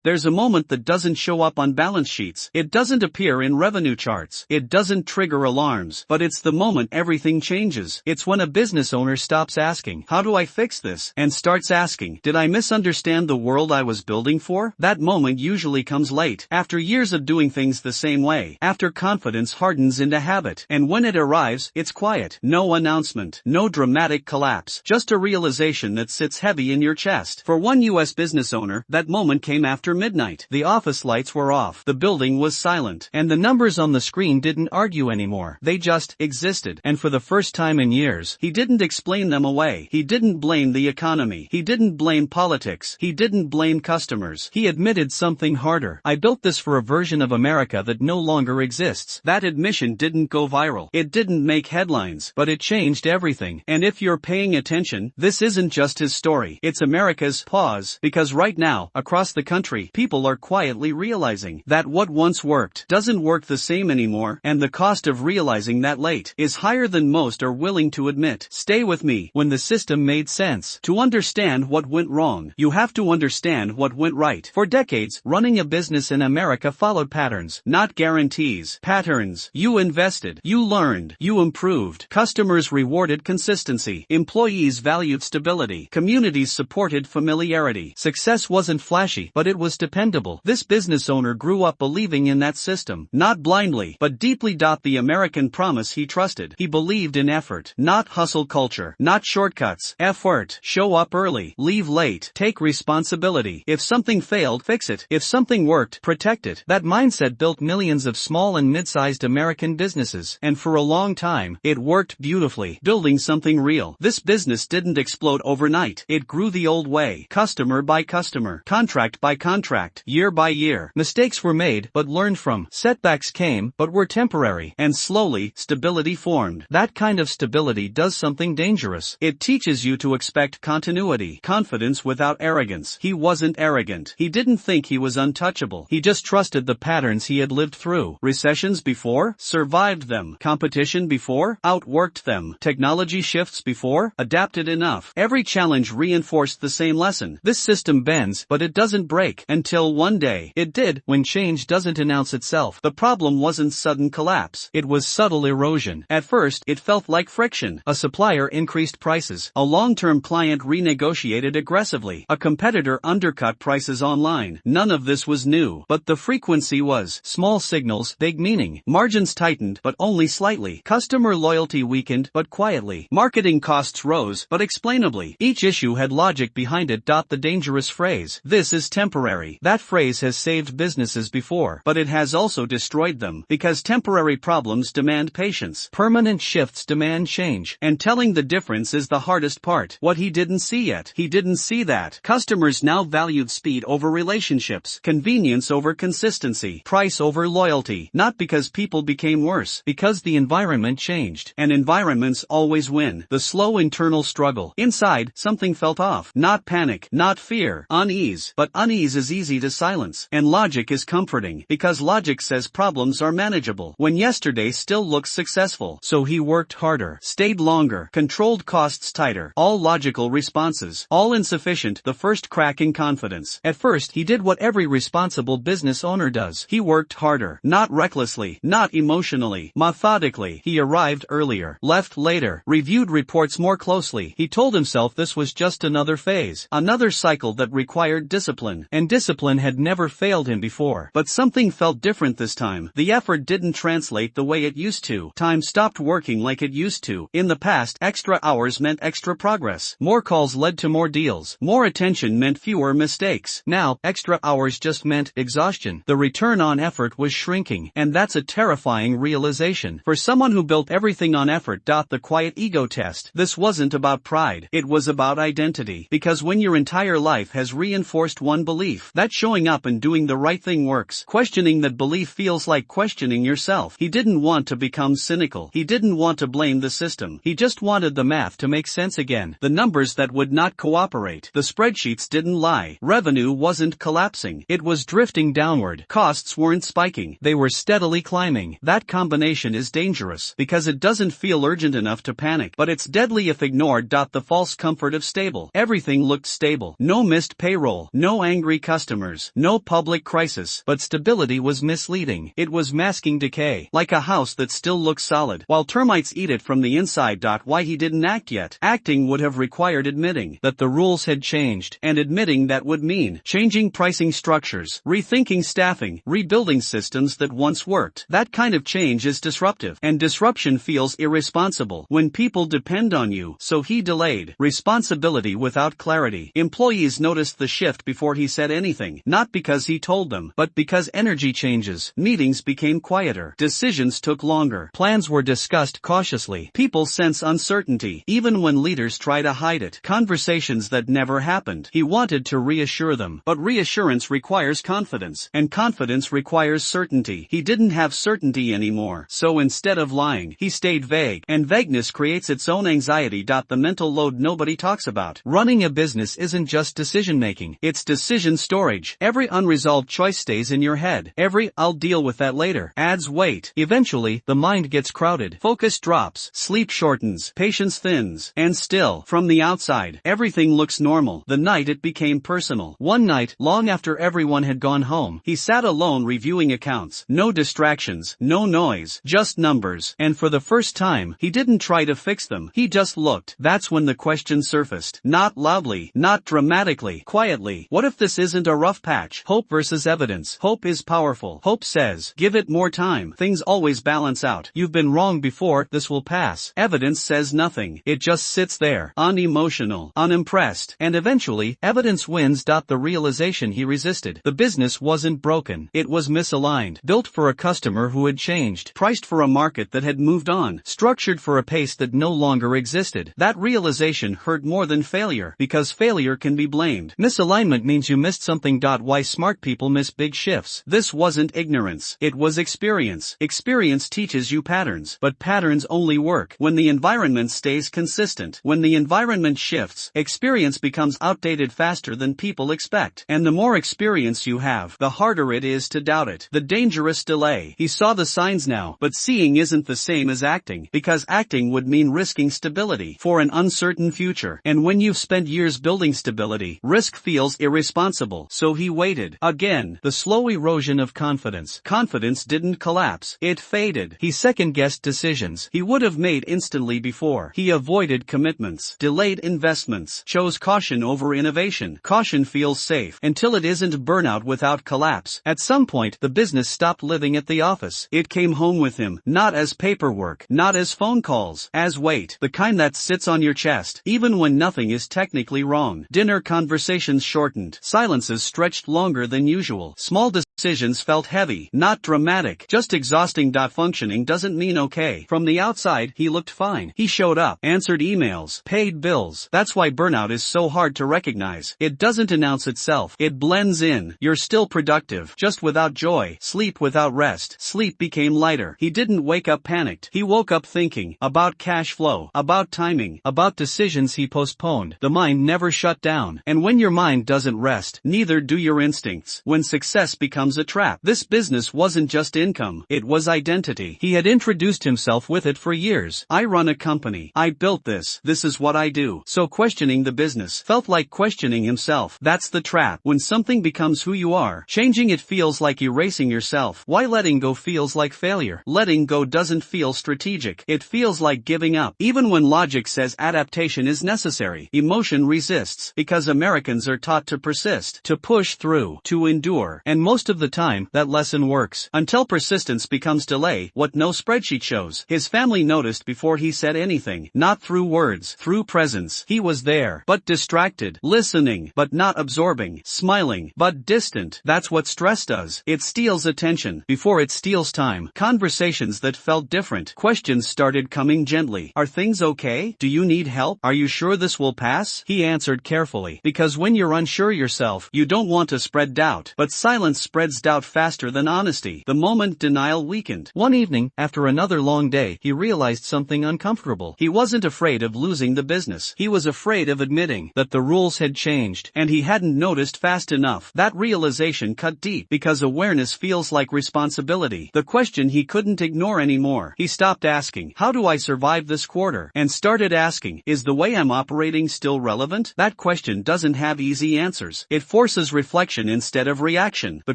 There's a moment that doesn't show up on balance sheets. It doesn't appear in revenue charts. It doesn't trigger alarms. But it's the moment everything changes. It's when a business owner stops asking, "How do I fix this?" and starts asking, "Did I misunderstand the world I was building for?" That moment usually comes late, after years of doing things the same way, after confidence hardens into habit. And when it arrives, it's quiet. No announcement. No dramatic collapse. Just a realization that sits heavy in your chest. For one U.S. business owner, that moment came after midnight. The office lights were off. The building was silent. And the numbers on the screen didn't argue anymore. They just existed. And for the first time in years, he didn't explain them away. He didn't blame the economy. He didn't blame politics. He didn't blame customers. He admitted something harder. "I built this for a version of America that no longer exists." That admission didn't go viral. It didn't make headlines. But it changed everything. And if you're paying attention, this isn't just his story. It's America's pause. Because right now, across the country, people are quietly realizing that what once worked doesn't work the same anymore, and the cost of realizing that late is higher than most are willing to admit. Stay with me. When the system made sense. To understand what went wrong, you have to understand what went right. For decades, running a business in America followed patterns, not guarantees. Patterns. You invested, you learned, you improved. Customers rewarded consistency. Employees valued stability. Communities supported familiarity. Success wasn't flashy, but it was dependable. This business owner grew up believing in that system, not blindly, but deeply. The American promise he trusted. He believed in effort, not hustle culture, not shortcuts. Effort. Show up early, leave late, take responsibility. If something failed, fix it. If something worked, protect it. That mindset built millions of small and mid-sized American businesses, and for a long time, it worked beautifully, building something real. This business didn't explode overnight. It grew the old way, customer by customer, contract by contract, year by year. Mistakes were made, but learned from. Setbacks came, but were temporary. And slowly, stability formed. That kind of stability does something dangerous. It teaches you to expect continuity, confidence without arrogance. He wasn't arrogant. He didn't think he was untouchable. He just trusted the patterns he had lived through. Recessions before, survived them. Competition before, outworked them. Technology shifts before, adapted enough. Every challenge reinforced the same lesson. This system bends, but it doesn't break. Until one day, it did, when change doesn't announce itself. The problem wasn't sudden collapse. It was subtle erosion. At first, it felt like friction. A supplier increased prices. A long-term client renegotiated aggressively. A competitor undercut prices online. None of this was new, but the frequency was. Small signals, big meaning. Margins tightened, but only slightly. Customer loyalty weakened, but quietly. Marketing costs rose, but explainably. Each issue had logic behind it. The dangerous phrase, "This is temporary." That phrase has saved businesses before, but it has also destroyed them, because temporary problems demand patience. Permanent shifts demand change. And telling the difference is the hardest part. What he didn't see yet. He didn't see that customers now valued speed over relationships, convenience over consistency, price over loyalty. Not because people became worse, because the environment changed. And environments always win. The slow internal struggle. Inside, something felt off. Not panic, not fear, unease. But unease is easy to silence. And logic is comforting, because logic says problems are manageable when yesterday still looks successful. So he worked harder, stayed longer, controlled costs tighter. All logical responses, all insufficient. The first crack in confidence. At first, he did what every responsible business owner does. He worked harder, not recklessly, not emotionally, methodically. He arrived earlier, left later, reviewed reports more closely. He told himself this was just another phase, another cycle that required discipline. And discipline had never failed him before. But something felt different this time. The effort didn't translate the way it used to. Time stopped working like it used to. In the past, extra hours meant extra progress. More calls led to more deals. More attention meant fewer mistakes. Now, extra hours just meant exhaustion. The return on effort was shrinking. And that's a terrifying realization. For someone who built everything on effort. The quiet ego test. This wasn't about pride. It was about identity. Because when your entire life has reinforced one belief, that showing up and doing the right thing works, questioning that belief feels like questioning yourself. He didn't want to become cynical. He didn't want to blame the system. He just wanted the math to make sense again. The numbers that would not cooperate. The spreadsheets didn't lie. Revenue wasn't collapsing. It was drifting downward. Costs weren't spiking. They were steadily climbing. That combination is dangerous, because it doesn't feel urgent enough to panic, but it's deadly if ignored. The false comfort of stable. Everything looked stable. No missed payroll. No angry customers, no public crisis, but stability was misleading. It was masking decay, like a house that still looks solid, while termites eat it from the inside. Why he didn't act yet? Acting would have required admitting that the rules had changed, and admitting that would mean changing pricing structures, rethinking staffing, rebuilding systems that once worked. That kind of change is disruptive, and disruption feels irresponsible when people depend on you. So he delayed responsibility without clarity. Employees noticed the shift before he said anything, not because he told them, but because energy changes. Meetings became quieter, decisions took longer, plans were discussed cautiously. People sense uncertainty, even when leaders try to hide it. Conversations that never happened. He wanted to reassure them, but reassurance requires confidence, and confidence requires certainty. He didn't have certainty anymore, so instead of lying, he stayed vague, and vagueness creates its own anxiety. The mental load nobody talks about. Running a business isn't just decision-making, it's decision storage. Every unresolved choice stays in your head. Every "I'll deal with that later" adds weight. Eventually, the mind gets crowded, focus drops, sleep shortens, patience thins, and still, from the outside, everything looks normal. The night it became personal. One night, long after everyone had gone home, he sat alone reviewing accounts. No distractions, no noise, just numbers. And for the first time, he didn't try to fix them, he just looked. That's when the question surfaced. Not loudly, not dramatically, quietly. What if this isn't a rough patch? Hope versus evidence. Hope is powerful. Hope says, give it more time. Things always balance out. You've been wrong before, this will pass. Evidence says nothing. It just sits there, unemotional, unimpressed. And eventually, evidence wins. The realization he resisted. The business wasn't broken. It was misaligned. Built for a customer who had changed. Priced for a market that had moved on. Structured for a pace that no longer existed. That realization hurt more than failure, because failure can be blamed. Misalignment means you missed something. Why smart people miss big shifts. This wasn't ignorance. It was experience. Experience teaches you patterns, but patterns only work when the environment stays consistent. When the environment shifts, experience becomes outdated faster than people expect. And the more experience you have, the harder it is to doubt it. The dangerous delay. He saw the signs now, but seeing isn't the same as acting, because acting would mean risking stability for an uncertain future. And when you've spent years building stability, risk feels irresponsible. So he waited. Again, the slow erosion of confidence. Confidence didn't collapse, it faded. He second-guessed decisions he would have made instantly before. He avoided commitments, delayed investments, chose caution over innovation. Caution feels safe until it isn't. Burnout without collapse. At some point, the business stopped living at the office. It came home with him, not as paperwork, not as phone calls, as weight. The kind that sits on your chest, even when nothing is technically wrong. Dinner conversations shortened. Silences stretched longer than usual. Small decisions felt heavy, not dramatic, just exhausting. Functioning doesn't mean okay. From the outside, he looked fine. He showed up, answered emails, paid bills. That's why burnout is so hard to recognize. It doesn't announce itself. It blends in. You're still productive, just without joy. Sleep without rest. Sleep became lighter. He didn't wake up panicked. He woke up thinking about cash flow, about timing, about decisions he postponed. The mind never shut down. And when your mind doesn't rest, neither do your instincts. When success becomes a trap. This business wasn't just income, it was identity. He had introduced himself with it for years. I run a company. I built this. This is what I do. So questioning the business felt like questioning himself. That's the trap. When something becomes who you are, changing it feels like erasing yourself. Why letting go feels like failure. Letting go doesn't feel strategic. It feels like giving up. Even when logic says adaptation is necessary, emotion resists, because Americans are taught to persist, to push through, to endure. And most of the time, that lesson works. Until persistence becomes delay, what no spreadsheet shows. His family noticed before he said anything. Not through words, through presence. He was there, but distracted. Listening, but not absorbing. Smiling, but distant. That's what stress does. It steals attention before it steals time. Conversations that felt different. Questions started coming gently. Are things okay? Do you need help? Are you sure this will pass? He answered carefully. Because when you're unsure yourself, you don't want to spread doubt. But silence spreads spreads doubt faster than honesty. The moment denial weakened. One evening, after another long day, he realized something uncomfortable. He wasn't afraid of losing the business. He was afraid of admitting that the rules had changed, and he hadn't noticed fast enough. That realization cut deep, because awareness feels like responsibility. The question he couldn't ignore anymore. He stopped asking, "How do I survive this quarter?" and started asking, "Is the way I'm operating still relevant?" That question doesn't have easy answers. It forces reflection instead of reaction. The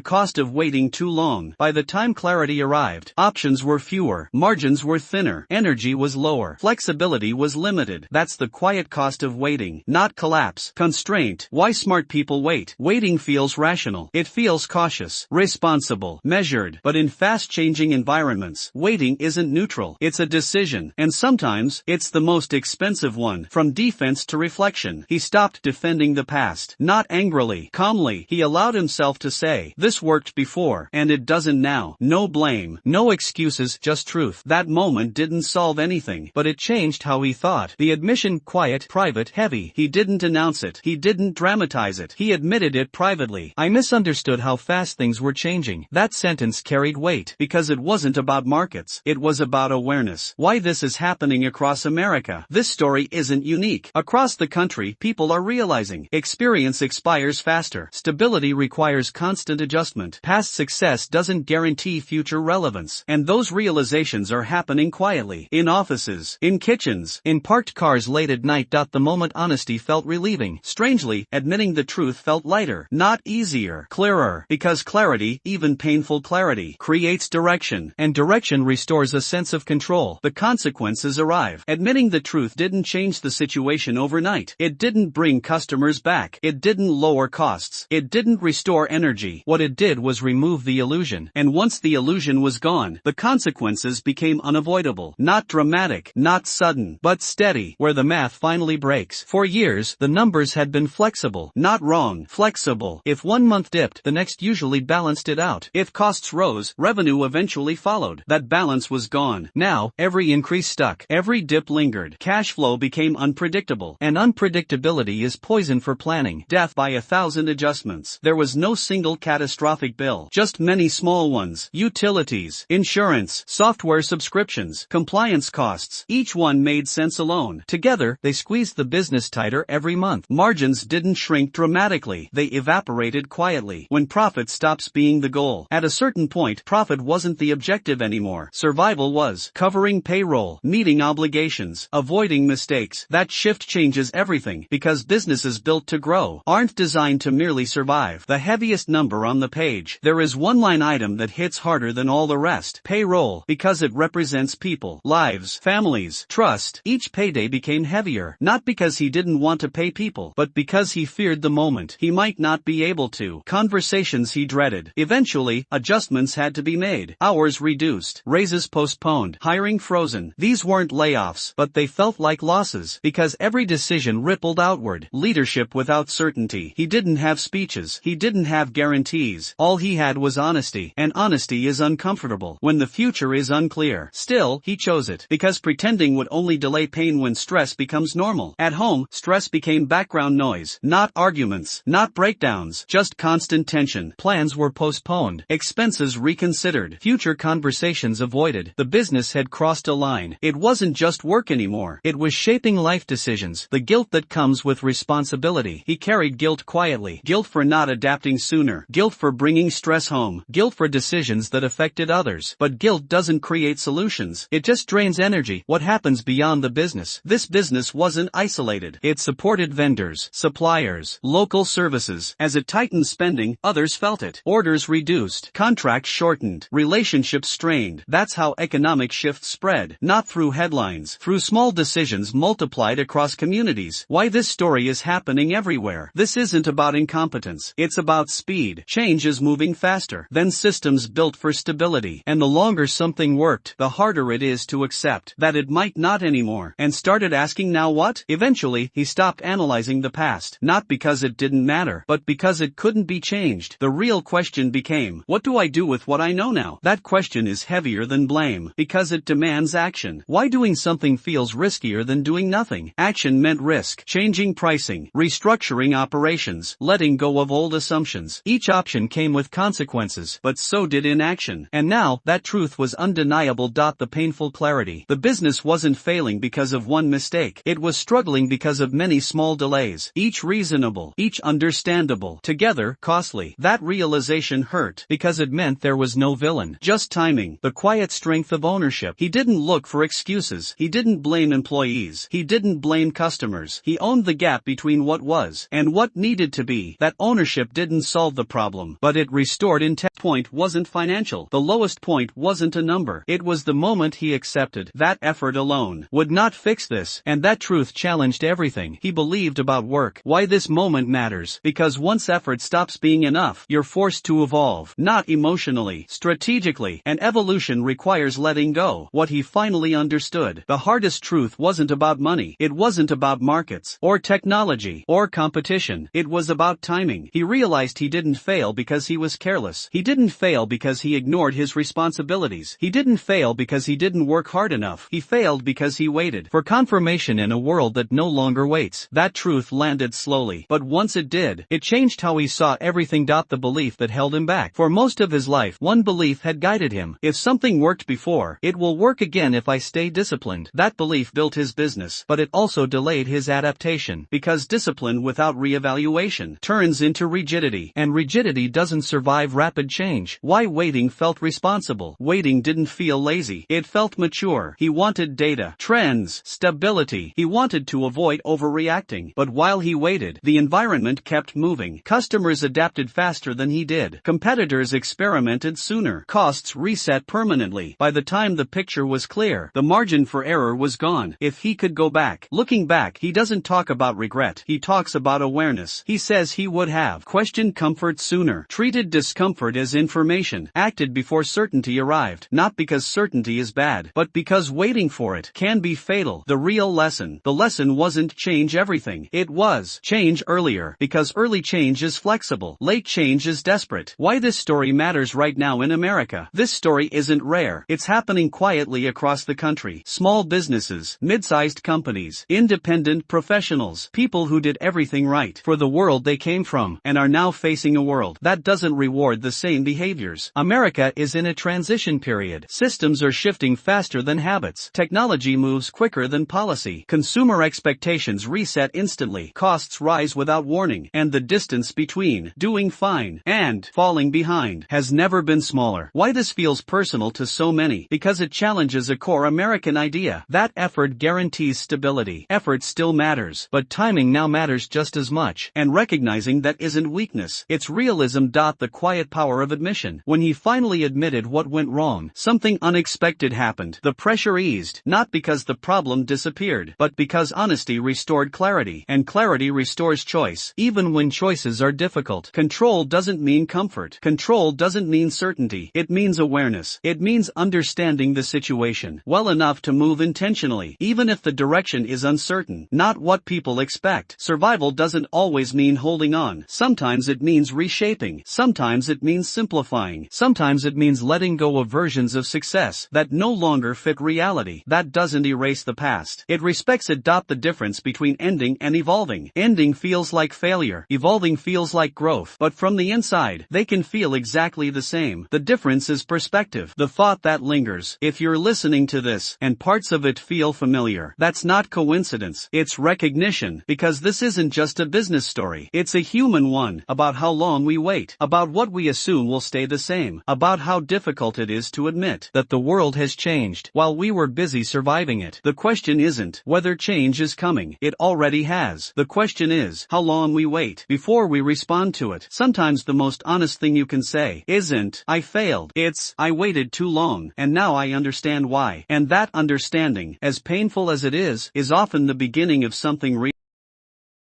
cost of waiting too long. By the time clarity arrived, options were fewer, margins were thinner, energy was lower, flexibility was limited. That's the quiet cost of waiting, not collapse. Constraint. Why smart people wait? Waiting feels rational. It feels cautious, responsible, measured. But in fast-changing environments, waiting isn't neutral. It's a decision, and sometimes, it's the most expensive one. From defense to reflection, he stopped defending the past. Not angrily, calmly. He allowed himself to say, "This worked before, and it doesn't now." No blame, no excuses, just truth. That moment didn't solve anything, but it changed how he thought. The admission, quiet, private, heavy. He didn't announce it. He didn't dramatize it. He admitted it privately. "I misunderstood how fast things were changing." That sentence carried weight, because it wasn't about markets. It was about awareness. Why this is happening across America. This story isn't unique. Across the country, people are realizing experience expires faster. Stability requires constant adjustment. Past success doesn't guarantee future relevance. And those realizations are happening quietly. In offices, in kitchens, in parked cars late at night. The moment honesty felt relieving. Strangely, admitting the truth felt lighter. Not easier, clearer. Because clarity, even painful clarity, creates direction. And direction restores a sense of control. The consequences arrive. Admitting the truth didn't change the situation overnight. It didn't bring customers back. It didn't lower costs. It didn't restore energy. What it did was remove the illusion. And once the illusion was gone, the consequences became unavoidable. Not dramatic, not sudden, but steady, where the math finally breaks. For years, the numbers had been flexible. Not wrong, flexible. If one month dipped, the next usually balanced it out. If costs rose, revenue eventually followed. That balance was gone. Now, every increase stuck. Every dip lingered. Cash flow became unpredictable. And unpredictability is poison for planning. Death by 1,000 adjustments. There was no single catastrophic bill. Just many small ones. Utilities, insurance, software subscriptions, compliance costs. Each one made sense alone. Together, they squeezed the business tighter every month. Margins didn't shrink dramatically. They evaporated quietly. When profit stops being the goal. At a certain point, profit wasn't the objective anymore. Survival was. Covering payroll, meeting obligations, avoiding mistakes. That shift changes everything, because businesses built to grow aren't designed to merely survive. The heaviest number on the page. There is one line item that hits harder than all the rest. Payroll, because it represents people, lives, families, trust. Each payday became heavier, not because he didn't want to pay people, but because he feared the moment he might not be able to. Conversations he dreaded. Eventually, adjustments had to be made. Hours reduced, raises postponed, hiring frozen. These weren't layoffs, but they felt like losses, because every decision rippled outward. Leadership without certainty. He didn't have speeches. He didn't have guarantees. All he had was honesty, and honesty is uncomfortable when the future is unclear. Still, he chose it, because pretending would only delay pain when stress becomes normal. At home, stress became background noise. Not arguments, not breakdowns, just constant tension. Plans were postponed, expenses reconsidered, future conversations avoided. The business had crossed a line. It wasn't just work anymore. It was shaping life decisions. The guilt that comes with responsibility. He carried guilt quietly. Guilt for not adapting sooner. Guilt for bringing stress home. Guilt for decisions that affected others. But guilt doesn't create solutions. It just drains energy. What happens beyond the business? This business wasn't isolated. It supported vendors, suppliers, local services. As it tightened spending, others felt it. Orders reduced. Contracts shortened. Relationships strained. That's how economic shifts spread. Not through headlines. Through small decisions multiplied across communities. Why this story is happening everywhere. This isn't about incompetence. It's about speed. Change is moving faster than systems built for stability. And the longer something worked, the harder it is to accept that it might not anymore. And started asking, now what? Eventually, he stopped analyzing the past. Not because it didn't matter, but because it couldn't be changed. The real question became, what do I do with what I know now? That question is heavier than blame, because it demands action. Why doing something feels riskier than doing nothing? Action meant risk. Changing pricing, restructuring operations, letting go of old assumptions. Each option came came with consequences, but so did inaction. And now, that truth was undeniable. The painful clarity. The business wasn't failing because of one mistake. It was struggling because of many small delays, each reasonable, each understandable, together costly. That realization hurt, because it meant there was no villain, just timing, the quiet strength of ownership. He didn't look for excuses. He didn't blame employees. He didn't blame customers. He owned the gap between what was and what needed to be. That ownership didn't solve the problem, but it restored intent. Point wasn't financial. The lowest point wasn't a number. It was the moment he accepted that effort alone would not fix this, and that truth challenged everything he believed about work. Why this moment matters: because once effort stops being enough, you're forced to evolve, not emotionally, strategically, and evolution requires letting go. What he finally understood: the hardest truth wasn't about money, it wasn't about markets, or technology, or competition, it was about timing. He realized he didn't fail because he was careless. He didn't fail because he ignored his responsibilities. He didn't fail because he didn't work hard enough. He failed because he waited for confirmation in a world that no longer waits. That truth landed slowly, but once it did, it changed how he saw everything. The belief that held him back. For most of his life, one belief had guided him: if something worked before, it will work again if I stay disciplined. That belief built his business, but it also delayed his adaptation, because discipline without reevaluation turns into rigidity, and rigidity doesn't survive rapid change. Why waiting felt responsible. Waiting didn't feel lazy. It felt mature. He wanted data, trends, stability. He wanted to avoid overreacting. But while he waited, the environment kept moving. Customers adapted faster than he did. Competitors experimented sooner. Costs reset permanently. By the time the picture was clear, the margin for error was gone. If he could go back. Looking back, he doesn't talk about regret. He talks about awareness. He says he would have questioned comfort sooner, treated discomfort as information, acted before certainty arrived. Not because certainty is bad, but because waiting for it can be fatal. The real lesson. The lesson wasn't change everything. It was change earlier, because early change is flexible. Late change is desperate. Why this story matters right now in America. This story isn't rare. It's happening quietly across the country. Small businesses, mid-sized companies, independent professionals, people who did everything right for the world they came from, and are now facing a world that doesn't reward the same behaviors. America is in a transition period. Systems are shifting faster than habits. Technology moves quicker than policy. Consumer expectations reset instantly. Costs rise without warning, and the distance between doing fine and falling behind has never been smaller. Why this feels personal to so many? Because it challenges a core American idea that effort guarantees stability. Effort still matters, but timing now matters just as much. And recognizing that isn't weakness, it's realism. The quiet power of admission. When he finally admitted what went wrong, something unexpected happened. The pressure eased, not because the problem disappeared, but because honesty restored clarity, and clarity restores choice, even when choices are difficult. Control doesn't mean comfort. Control doesn't mean certainty. It means awareness. It means understanding the situation well enough to move intentionally, even if the direction is uncertain. Not what people expect. Survival doesn't always mean holding on. Sometimes it means reshaping. Sometimes it means simplifying. Sometimes it means letting go of versions of success that no longer fit reality. That doesn't erase the past. It respects it. The difference between ending and evolving. Ending feels like failure. Evolving feels like growth. But from the inside, they can feel exactly the same. The difference is perspective. The thought that lingers. If you're listening to this, and parts of it feel familiar, that's not coincidence. It's recognition. Because this isn't just a business story. It's a human one. About how long we wait. About what we assume will stay the same. About how difficult it is to admit that the world has changed while we were busy surviving it. The question isn't whether change is coming. It already has. The question is how long we wait before we respond to it. Sometimes the most honest thing you can say isn't, "I failed." It's, "I waited too long, and now I understand why." And that understanding, as painful as it is often the beginning of something real.